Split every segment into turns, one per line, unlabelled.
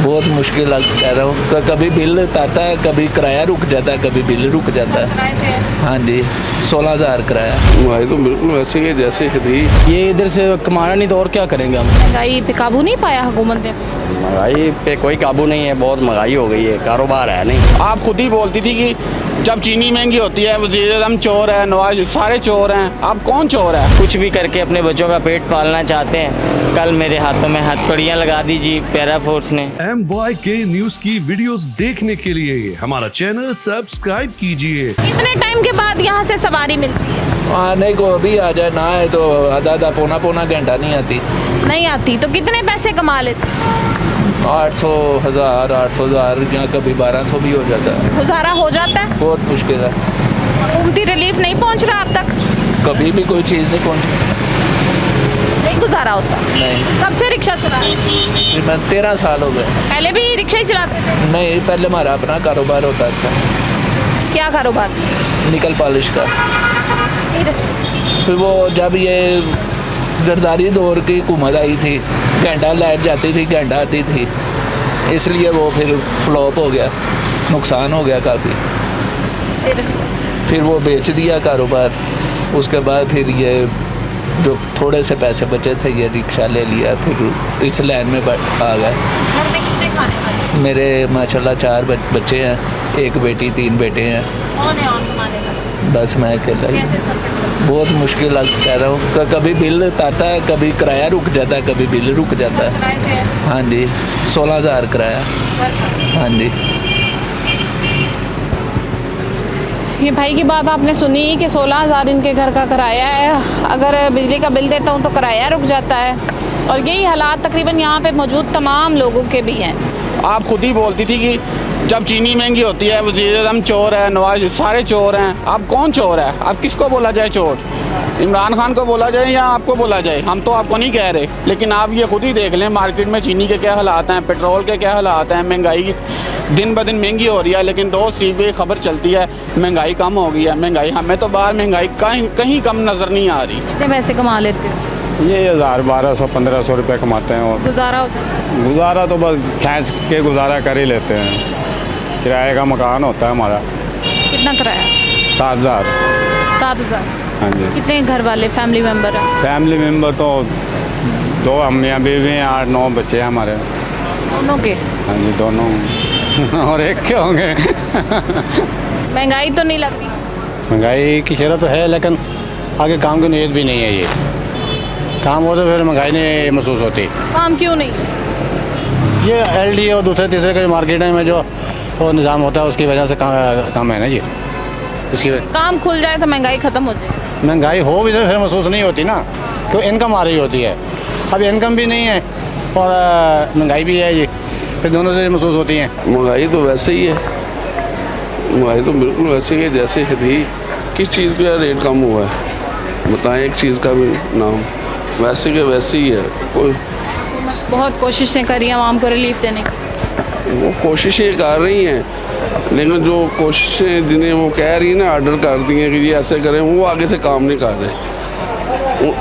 बहुत मुश्किल कह रहा हूँ, कभी बिल आता है, कभी किराया रुक जाता है, कभी बिल रुक जाता है। हाँ जी, 16,000 किराया।
महंगाई तो बिल्कुल वैसे ही है जैसे थी।
ये इधर से कमाना नहीं तो और क्या करेंगे हम।
महंगाई पे काबू नहीं पाया हुकूमत ने।
महंगाई पे कोई काबू नहीं है, बहुत महंगाई हो गई है, कारोबार है नहीं।
आप खुद ही बोलती थी कि जब चीनी महंगी होती है वज़ीर आज़म चोर है, नवाज सारे चोर हैं। अब कौन चोर है?
कुछ भी करके अपने बच्चों का पेट पालना चाहते हैं। कल मेरे हाथों में हथकड़ियाँ लगा दी जी पैरा फोर्स ने।
MYK न्यूज की वीडियोस देखने के लिए हमारा चैनल सब्सक्राइब कीजिए।
कितने टाइम के बाद यहाँ से सवारी मिलती है?
आने को अभी आ जाए ना है तो आधा पौना घंटा नहीं आती।
नहीं आती तो कितने पैसे कमा लेते?
800 हज़ार 800,000 या कभी 1200 भी हो जाता है।
गुजारा हो जाता है?
बहुत मुश्किल है।
हुकूमती रिलीफ नहीं पहुँच रहा अब तक?
कभी भी कोई चीज़ नहीं पहुँची।
नहीं गुजारा होता?
नहीं।
कब से रिक्शा चला रहे हैं?
मैं 13 साल हो गए।
पहले भी रिक्शा ही चलाते थे?
नहीं, पहले हमारा अपना कारोबार होता था।
क्या कारोबार?
निकल पॉलिश का। फिर वो जब ये जरदारी दौर की हुकूमत आई थी, घंटा लाइट जाती थी, घंटा आती थी, इसलिए वो फिर फ्लॉप हो गया, नुकसान हो गया काफ़ी। फिर वो बेच दिया कारोबार। उसके बाद फिर ये जो थोड़े से पैसे बचे थे ये रिक्शा ले लिया, फिर इस लाइन में आ गए।
घर में कितने खाने वाले?
मेरे माशाल्लाह 4 बच्चे हैं, 1 बेटी 3 बेटे हैं।
कौन है और कमाने वाला?
बस मैं अकेला ही।
कैसे सफर चलता है?
बहुत मुश्किल कह रहा हूँ, कभी बिल आता है, कभी किराया रुक जाता है, कभी बिल रुक जाता है।
किराए पे है?
हाँ जी, 16,000 किराया।
घर का?
हाँ जी।
ये भाई की बात आपने सुनी कि 16,000 इनके घर का किराया है। अगर बिजली का बिल देता हूँ तो किराया रुक जाता है। और यही हालात तकरीबन यहाँ पे मौजूद तमाम लोगों के भी हैं।
आप खुद ही बोलती थी कि जब चीनी महंगी होती है वज़ीर आज़म चोर है, नवाज सारे चोर हैं। अब कौन चोर है? अब किसको बोला जाए चोर? इमरान खान को बोला जाए या आपको बोला जाए? हम तो आपको नहीं कह रहे, लेकिन आप ये खुद ही देख लें मार्केट में चीनी के क्या हालात हैं, पेट्रोल के क्या हालात हैं। महंगाई दिन ब दिन महंगी हो रही है, लेकिन रोज़ सीधे खबर चलती है महंगाई कम हो गई है। महंगाई हमें तो बाहर महंगाई कहीं कम नज़र नहीं आ रही।
कितने पैसे कमा लेते हो?
ये 1000 1200 1500 रुपये कमाते हैं। और
गुजारा हो जाता है?
गुजारा तो बस खींच के गुजारा कर ही लेते हैं। किराए का मकान होता है हमारा।
कितना किराया?
7000।
7,000?
हाँ जी।
कितने घर वाले फैमिली मेम्बर हैं?
फैमिली मेम्बर तो 2 हम मियाँ बीवी हैं, 8-9 बच्चे हैं हमारे।
दोनों के?
हाँ जी, दोनों। और एक के होंगे।
महंगाई तो नहीं लग रही?
महंगाई की शरह तो है, लेकिन आगे काम की नीयत भी नहीं है। ये काम हो तो फिर महंगाई नहीं महसूस होती।
काम क्यों नहीं?
ये LD और दूसरे तीसरे के मार्केट में जो वो निज़ाम होता है उसकी वजह से काम है ना जी। इसकी
काम खुल जाए तो महंगाई ख़त्म हो जाए।
महंगाई हो भी तो फिर महसूस नहीं होती ना, क्योंकि इनकम आ रही होती है। अब इनकम भी नहीं है और महंगाई भी है, ये फिर दोनों से महसूस होती हैं।
महंगाई तो वैसे ही है, महंगाई तो बिल्कुल वैसे ही है जैसे थी। किस चीज़ का रेट कम हुआ है बताएं, एक चीज़ का भी नाम? वैसे के वैसे ही है। कोई
बहुत कोशिशें करी आवाम को रिलीफ देने की।
वो कोशिशें कर रही हैं, लेकिन जो कोशिशें जिन्हें वो कह रही हैं ना, ऑर्डर कर दी हैं कि ये ऐसे करें, वो आगे से काम नहीं कर रहे।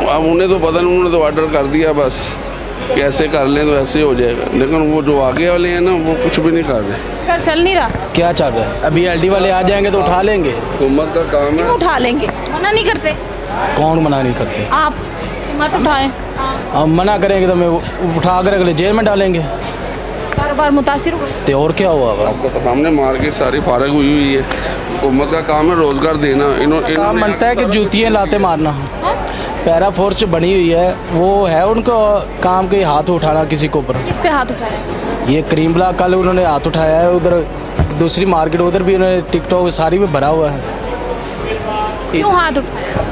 अब उन्हें तो पता नहीं, उन्होंने तो ऑर्डर कर दिया बस कि ऐसे कर लें तो ऐसे हो जाएगा, लेकिन वो जो आगे वाले हैं ना वो कुछ भी नहीं कर रहे।
घर चल नहीं रहा?
क्या चल रहा है? अभी LD वाले आ जाएंगे तो उठा लेंगे।
हुकूमत का काम है।
क्यों उठा लेंगे? मना नहीं करते?
कौन मना नहीं करते?
आप मत उठाएं।
हम मना करेंगे तो मैं उठा कर अगले जेल में डालेंगे।
कारोबार मुतासिर हुआ?
तो और क्या हुआ?
आपको तो सामने मार्केट सारी फारग हुई है। हुकूमत का काम है रोज़गार देना।
काम बनता है कि जूतियाँ लाते मारना। पैरा फोर्स जो बनी हुई है वो है उनको काम के हाथ उठाना किसी के ऊपर।
किस पे हाथ उठाया?
ये करीम ब्लॉक कल उन्होंने हाथ उठाया है, उधर दूसरी मार्केट उधर भी उन्होंने टिकटॉक सारी में भरा हुआ है।
क्यों हाथ उठाया?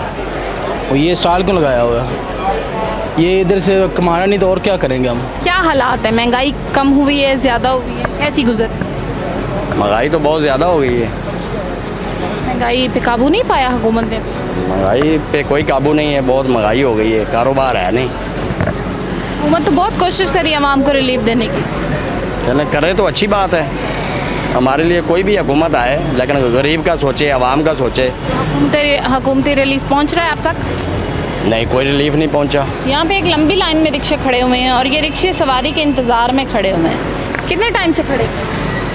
और ये स्टॉल क्यों लगाया हुआ है? ये इधर से कमाना नहीं तो और क्या करेंगे हम।
क्या हालात है? महंगाई कम हुई है, ज़्यादा हुई है, कैसी गुजर?
महंगाई तो बहुत ज़्यादा हो गई है।
महंगाई पे काबू नहीं पाया हुकूमत ने?
महंगाई पे कोई काबू नहीं है, बहुत महंगाई हो गई है, कारोबार है नहीं।
हुकूमत तो बहुत कोशिश करी आवाम को रिलीफ देने की।
चलें करे तो अच्छी बात है। हमारे लिए कोई भी हुकूमत आए, लेकिन गरीब का सोचे, आवाम का सोचे।
हुकूमती रिलीफ पहुंच रहा है अब तक?
नहीं, कोई रिलीफ नहीं पहुंचा।
यहाँ पे एक लंबी लाइन में रिक्शे खड़े हुए हैं और ये रिक्शे सवारी के इंतज़ार में खड़े हुए हैं। कितने टाइम से खड़े?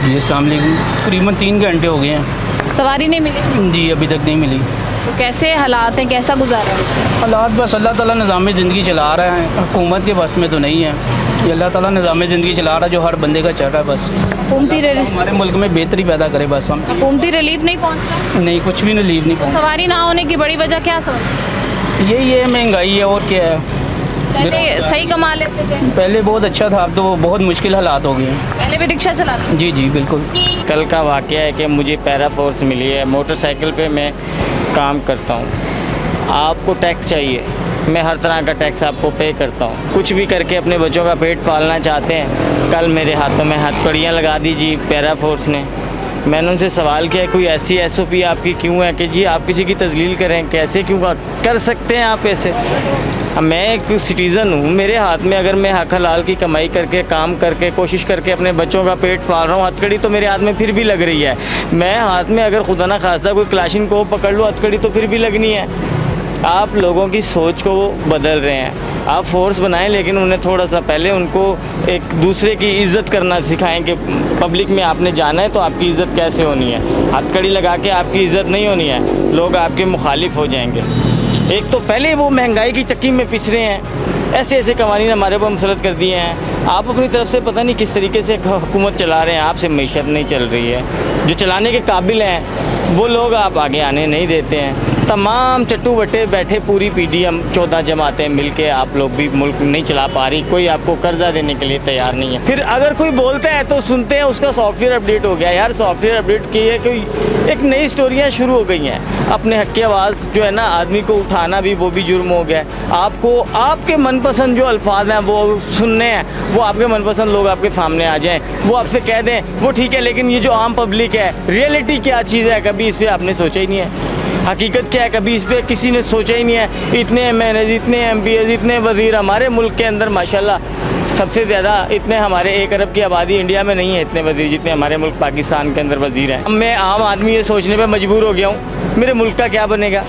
जी अस्सलाम वालेकुम, तकरीबन 3 घंटे हो गए हैं।
सवारी नहीं मिली?
जी अभी तक नहीं मिली।
तो कैसे हालात हैं, कैसा गुजारा है?
हालात बस अल्लाह ताला निज़ाम ज़िंदगी चला रहा है, हुकूमत के बस में तो नहीं है। ये अल्लाह ताला निज़ाम ज़िंदगी चला रहा है जो हर बंदे का चल रहा है। बस
हुकूमती रिलीफ,
हमारे मुल्क में बेहतरी पैदा करे बस हम।
हुकूमती रिलीफ नहीं पहुँच रहा?
नहीं, कुछ भी रिलीफ नहीं पहुंचा।
सवारी ना होने की बड़ी वजह क्या समझ?
यही है, महंगाई है और क्या है।
पहले सही कमा लेते थे,
पहले बहुत अच्छा था, अब तो बहुत मुश्किल हालात हो गए हैं।
पहले भी रिक्शा चलाते?
जी जी बिल्कुल।
कल का वाक़या है कि मुझे पैरा फोर्स मिली है, मोटरसाइकिल पे मैं काम करता हूँ। आपको टैक्स चाहिए, मैं हर तरह का टैक्स आपको पे करता हूँ। कुछ भी करके अपने बच्चों का पेट पालना चाहते हैं। कल मेरे हाथों में हथकड़ियाँ लगा दी जी पैरा फोर्स ने। मैंने उनसे सवाल किया कोई ऐसी SOP आपकी क्यों है कि जी आप किसी की तजलील करें, कैसे क्यों कर सकते हैं आप ऐसे? अब मैं एक सिटीज़न हूँ, मेरे हाथ में अगर मैं हक हलाल की कमाई करके काम करके कोशिश करके अपने बच्चों का पेट पाल रहा हूँ, हथकड़ी तो मेरे हाथ में फिर भी लग रही है। मैं हाथ में अगर खुदा ना खास्ता कोई क्लाशिन को पकड़ लूँ, हथकड़ी तो फिर भी लगनी है। आप लोगों की सोच को बदल रहे हैं। आप फोर्स बनाएं लेकिन उन्हें थोड़ा सा पहले उनको एक दूसरे की इज़्ज़त करना सिखाएं कि पब्लिक में आपने जाना है तो आपकी इज़्ज़त कैसे होनी है। हथकड़ी लगा के आपकी इज़्ज़त नहीं होनी है, लोग आपके मुखालिफ हो जाएंगे। एक तो पहले वो महंगाई की चक्की में पिस रहे हैं, ऐसे ऐसे कवानीन हमारे ऊपर मुसलत कर दिए हैं। आप अपनी तरफ से पता नहीं किस तरीके से हुकूमत चला रहे हैं, आपसे मईशत नहीं चल रही है। जो चलाने के काबिल हैं वो लोग आप आगे आने नहीं देते हैं। तमाम चट्टू बट्टे बैठे पूरी PDM 14 जमातें मिलके आप लोग भी मुल्क नहीं चला पा रही, कोई आपको कर्जा देने के लिए तैयार नहीं है। फिर अगर कोई बोलता है तो सुनते हैं उसका सॉफ्टवेयर अपडेट हो गया। यार सॉफ्टवेयर अपडेट की है कोई एक नई स्टोरियाँ शुरू हो गई हैं। अपने हक की आवाज़ जो है ना आदमी को उठाना भी वो भी जुर्म हो गया है। आपको आपके मनपसंद जो अल्फाज हैं वो सुनने हैं, वो आपके मनपसंद लोग आपके सामने आ जाएं, वो आपसे कह दें वो ठीक है। लेकिन ये जो आम पब्लिक है, रियलिटी क्या चीज़ है कभी इस पर आपने सोचा ही नहीं है। हकीकत क्या है कभी इस पर किसी ने सोचा ही नहीं है। इतने MNs, इतने MPs, इतने वज़ीर हमारे मुल्क के अंदर माशाल्लाह सबसे ज़्यादा इतने हमारे 1 अरब की आबादी इंडिया में नहीं है इतने वज़ीर जितने हमारे मुल्क पाकिस्तान के अंदर वज़ीर हैं। मैं आम आदमी ये सोचने पे मजबूर हो गया हूँ मेरे मुल्क का क्या बनेगा,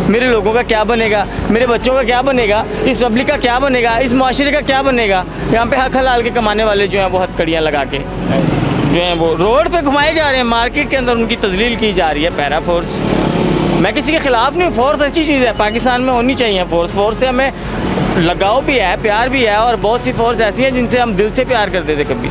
मेरे लोगों का क्या बनेगा, मेरे बच्चों का क्या बनेगा, इस पब्लिक का क्या बनेगा, इस माशरे का क्या बनेगा। यहाँ पे हक हलाल के कमाने वाले जो हैं वो हथकड़ियाँ लगा के जो हैं वो रोड पे घुमाए जा रहे हैं, मार्केट के अंदर उनकी तजलील की जा रही है। पैरा फोर्स, मैं किसी के ख़िलाफ़ नहीं, फोर्स अच्छी चीज़ है, पाकिस्तान में होनी चाहिए फोर्स से हमें लगाव भी है, प्यार भी है। और बहुत सी फोर्स ऐसी हैं जिनसे हम दिल से प्यार करते थे कभी,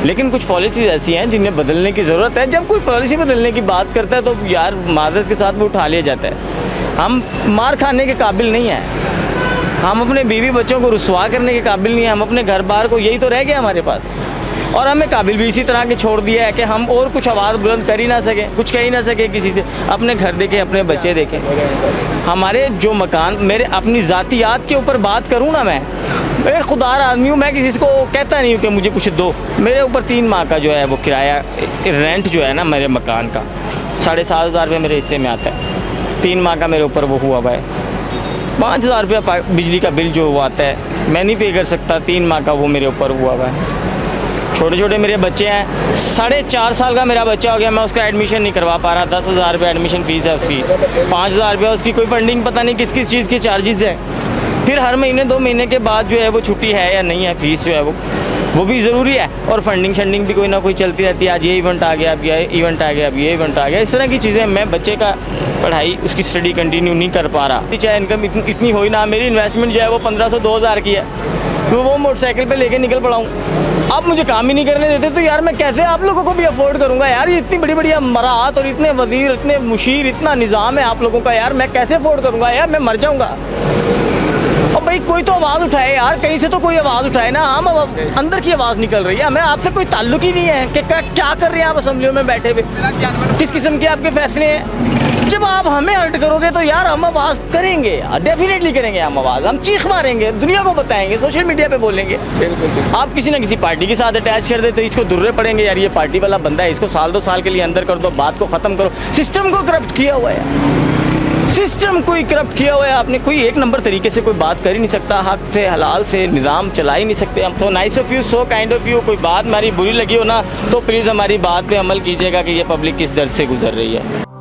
लेकिन कुछ पॉलिसीज़ ऐसी हैं जिन्हें बदलने की ज़रूरत है। जब कोई पॉलिसी बदलने की बात करता है तो यार मादरत के साथ वो उठा लिया जाता है। हम मार खाने के काबिल नहीं हैं, हम अपने बीवी बच्चों को रुसवा करने के काबिल नहीं हैं, हम अपने घर बार को, यही तो रह गया हमारे पास। और हमें काबिल भी इसी तरह के छोड़ दिया है कि हम और कुछ आवाज़ बुलंद कर ही ना सकें, कुछ कह ही ना सके किसी से। अपने घर देखें, अपने बच्चे देखें। हमारे जो मकान, मेरे अपनी ज़ातियात के ऊपर बात करूँ ना, मैं खुदार आदमी हूँ, मैं किसी को कहता नहीं हूँ कि मुझे कुछ दो। मेरे ऊपर 3 माह का जो है वो किराया रेंट जो है ना मेरे मकान का 7,500 रुपये मेरे हिस्से में आता है। 3 माह का मेरे ऊपर वो हुआ हुआ है। 5,000 रुपया बिजली का बिल जो वो आता है मैं नहीं पे कर सकता, 3 माह का वो मेरे ऊपर हुआ हुआ है। छोटे छोटे मेरे बच्चे हैं, 4.5 साल का मेरा बच्चा हो गया, मैं उसका एडमिशन नहीं करवा पा रहा। 10,000 रुपये एडमिशन फ़ीस है उसकी, 5,000 रुपया उसकी कोई फंडिंग पता नहीं किस किस चीज़ की चार्जेस है। फिर हर महीने 2 महीने के बाद जो है वो छुट्टी है या नहीं है, फ़ीस जो है वो भी ज़रूरी है। और फंडिंग भी कोई ना कोई चलती रहती है। आज ये इवेंट आ गया, अब ये इवेंट आ गया, अब ये इवेंट आ गया, इस तरह की चीज़ें। मैं बच्चे का पढ़ाई उसकी स्टडी कंटिन्यू नहीं कर पा रहा। चाहे इनकम इतनी हो ही ना, मेरी इन्वेस्टमेंट जो है वो 1,500-2,000 की है, तो वो मोटरसाइकिल पे लेके निकल पड़ा हूँ। आप मुझे काम ही नहीं करने देते तो यार मैं कैसे आप लोगों को भी अफोर्ड करूँगा यार। ये इतनी बड़ी बड़ी मराहत और इतने वज़ीर, इतने मुशीर, इतना निज़ाम है आप लोगों का यार, मैं कैसे अफोर्ड करूँगा यार, मैं मर जाऊँगा। और भाई कोई तो आवाज़ उठाए यार, कहीं से तो कोई आवाज़ उठाए ना। हम अंदर की आवाज़ निकल रही है, हमें आपसे कोई ताल्लुक ही नहीं है कि क्या कर रहे हैं आप असम्बलियों में बैठे हुए, किस किस्म के आपके फैसले हैं। जब आप हमें हर्ट करोगे तो यार हम आवाज़ करेंगे, डेफिनेटली करेंगे हम आवाज़, हम चीख मारेंगे, दुनिया को बताएंगे, सोशल मीडिया पे बोलेंगे। आप किसी न किसी पार्टी के साथ अटैच कर देते, इसको दुर्रे पड़ेंगे यार, ये पार्टी वाला बंदा है, इसको 1-2 साल के लिए अंदर कर दो, बात को ख़त्म करो। सिस्टम को करप्ट किया हुआ है, सिस्टम कोई करप्ट किया हुआ है आपने। कोई 1 नंबर तरीके से कोई बात कर ही नहीं सकता, हक से हलाल से निज़ाम चला ही नहीं सकते हम। So nice of you, so kind of you. कोई बात हमारी बुरी लगी हो ना तो प्लीज़ हमारी बात पे अमल कीजिएगा कि ये पब्लिक किस दर्द से गुजर रही है।